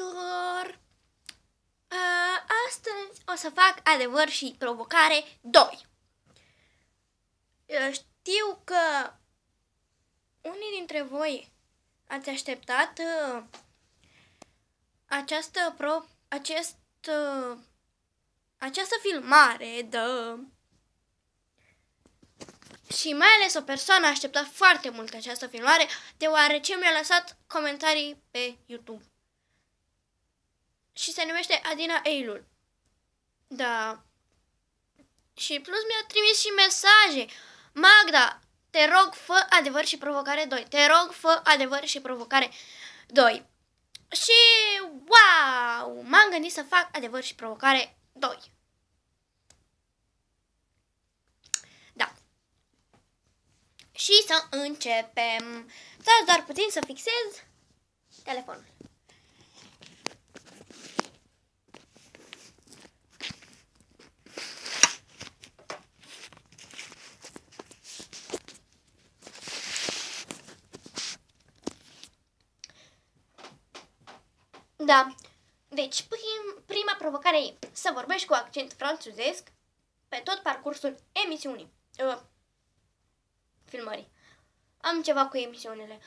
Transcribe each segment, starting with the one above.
tuturor! Astăzi o să fac adevăr și provocare 2. Știu că unii dintre voi ați așteptat această filmare și mai ales o persoană a așteptat foarte mult această filmare, deoarece mi-a lăsat comentarii pe YouTube. Și se numește Adina Eilul. Da. Și plus mi-a trimis și mesaje. Magda, te rog, fă adevăr și provocare 2. Te rog, fă adevăr și provocare 2. Și wow! M-am gândit să fac adevăr și provocare 2. Da. Și să începem. Stați doar puțin să fixez telefonul. Da, deci prima provocare e să vorbești cu accent franțuzesc pe tot parcursul emisiunii, filmării. Am ceva cu emisiunile.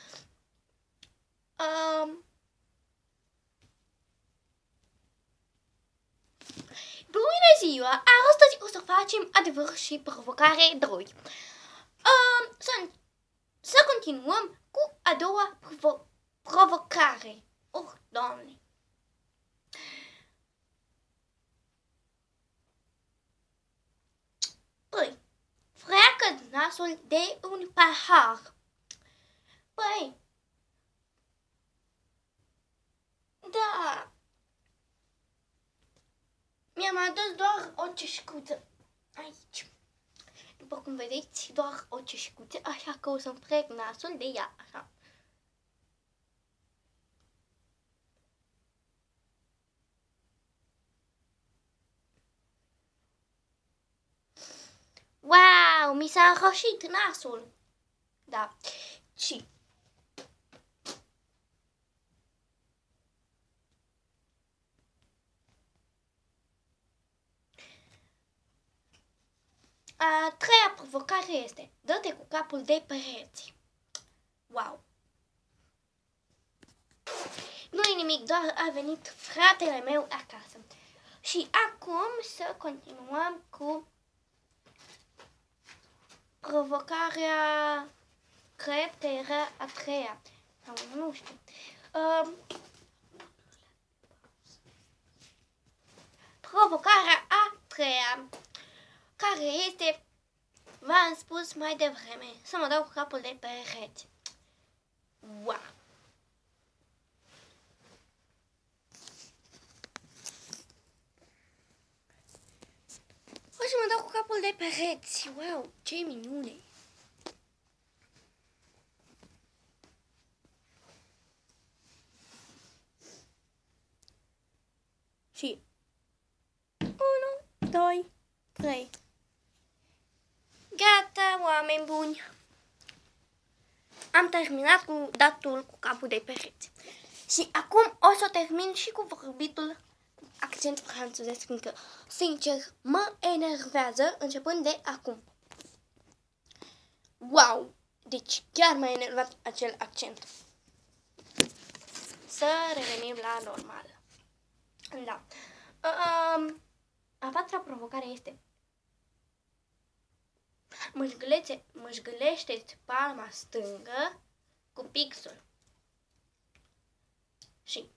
Bună ziua! Astăzi o să facem adevăr și provocare 2. Să continuăm cu a doua provocare. Oh, Doamne! Păi, freacă nasul de un pahar. Păi, da, mi-am adus doar o ceșcuță aici. După cum vedeți, doar o ceșcuță, așa că o să-mi frec nasul de ea, așa. Wow, mi s-a înroșit nasul. Da. Și a treia provocare este: dă-te cu capul de pereți. Wow. Nu-i nimic, doar a venit fratele meu acasă. Și acum să continuăm cu provocarea, cred că era a treia, sau nu știu. Provocarea a treia, care este, v-am spus mai devreme, să mă dau cu capul de pereți. Wow! O să mă dau cu capul de pereți. Wow, ce minune! Și 1, 2, 3. Gata, oameni buni! Am terminat cu datul cu capul de pereți. Și acum o să termin și cu vorbitul accent franțuzesc, fiindcă, sincer, mă enervează începând de acum. Wow! Deci chiar m-a enervat acel accent. Să revenim la normal. Da. A patra provocare este: mâșgălește-ți palma stângă cu pixul. Și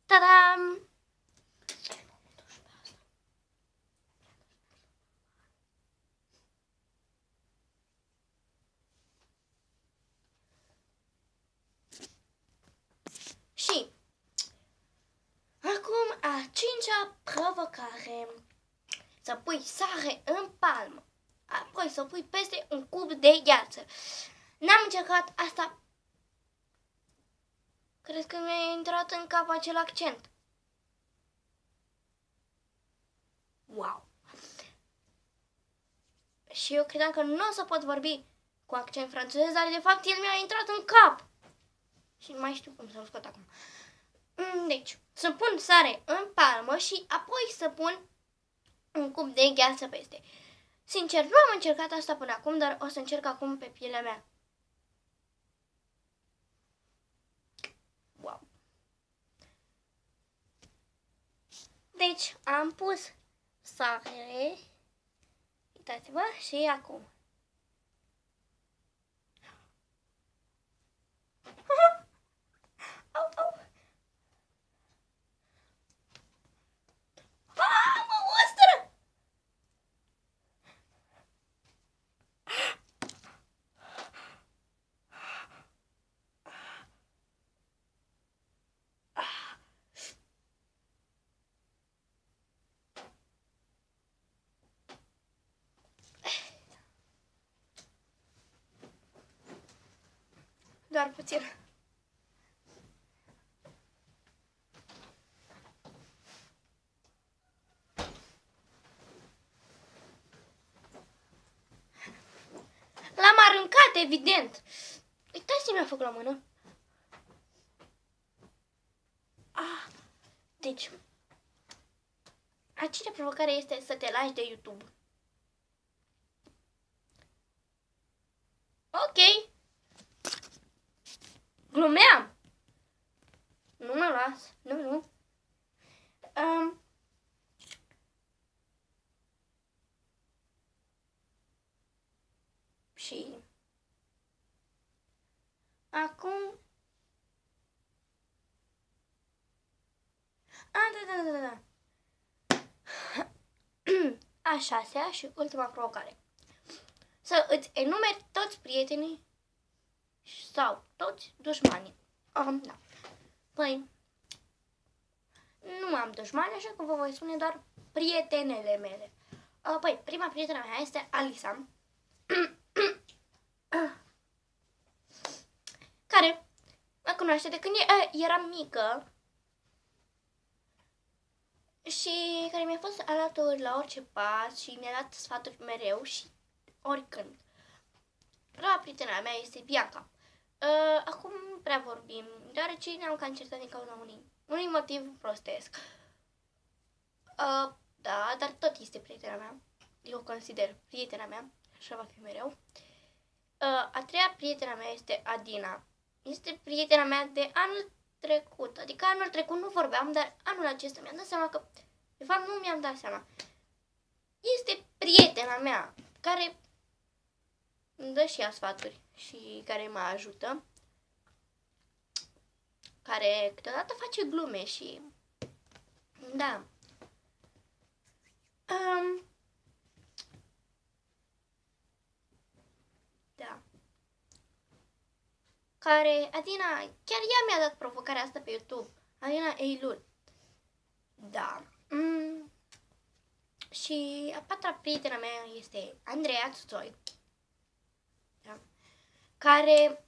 tadam! Și acum a cincea provocare: să pui sare în palmă. apoi să pui peste un cub de gheață. N-am încercat asta. Cred că mi-a intrat în cap acel accent. Wow! Și eu credeam că nu o să pot vorbi cu accent francez, dar de fapt el mi-a intrat în cap. Și nu mai știu cum să-l scot acum. Deci, să pun sare în palmă și apoi să pun un cub de gheață peste. Sincer, nu am încercat asta până acum, dar o să încerc acum pe pielea mea. Wow! Deci, am pus sare. Uitați-vă și acum. Au, au. Mă ustră! Doar puțin. L-am aruncat, evident. Uitați ce mi-a făcut la mână. Deci, a cincea provocare este să te lași de YouTube. Ok. Glumeam. Nu mă las. Nu. Și acum... Da. A șasea și ultima provocare. Să îți enumeri toți prietenii sau toți dușmanii. Da. Păi, nu am dușmani, așa că vă voi spune doar prietenele mele. Păi, prima prietena mea este Alisa, care mă cunoaște de când eram mică și care mi-a fost alături la orice pas și mi-a dat sfaturi mereu și oricând. La prietena mea este Bianca. Acum nu prea vorbim, deoarece ne-am cam certat din cauza unui motiv prostesc. Da, dar tot este prietena mea. Eu o consider prietena mea, așa va fi mereu. A treia prietena mea este Adina. Este prietena mea de anul trecut. Adică anul trecut nu vorbeam, dar anul acesta mi-am dat seama că, de fapt, nu mi-am dat seama. Este prietena mea care îmi dă și ea sfaturi și care mă ajută, care câteodată face glume și da. Da. Care, Adina, chiar ea mi-a dat provocarea asta pe YouTube. Adina Eilul. Da. Și a patra prietena mea este Andreea Țuțoi. Da. Care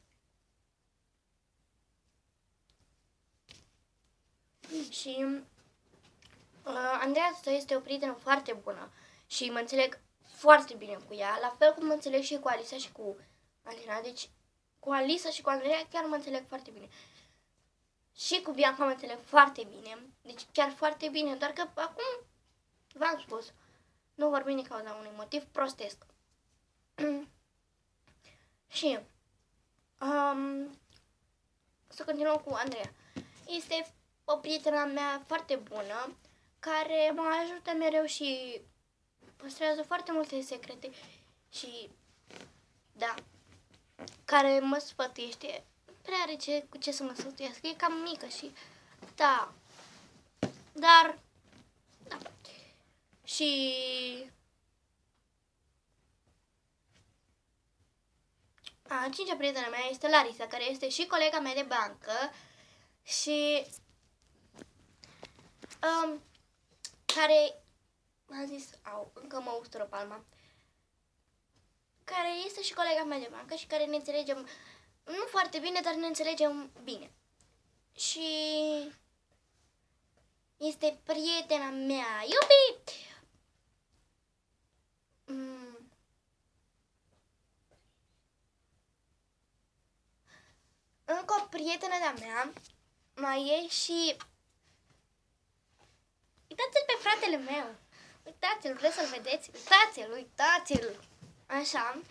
și Andreea Țuțoi este o prietenă foarte bună și mă înțeleg foarte bine cu ea, la fel cum mă înțeleg și cu Alisa și cu Alina. Deci cu Alisa și cu Andreea chiar mă înțeleg foarte bine. Și cu Bianca mă înțeleg foarte bine, deci chiar foarte bine, doar că acum v-am spus, nu vorbim din cauza unui motiv prostesc. Și să continuăm cu Andreea. Este o prietenă mea foarte bună, care mă ajută mereu și păstrează foarte multe secrete și, da, care mă sfătuiește. Prea are cu ce să mă sfătuiască, e cam mică și, da, dar, da. Și a cincea prietena mea este Larisa, care este și colega mea de bancă și care a zis, încă mă ustură palma, care este și colega mea de bancă și care ne înțelegem nu foarte bine, dar ne înțelegem bine. Și este prietena mea. Iubi! Încă o prietenă de-a mea mai e și... Uitați-l pe fratele meu! Uitați-l, vreți să-l vedeți? Uitați-l, uitați-l! Așa.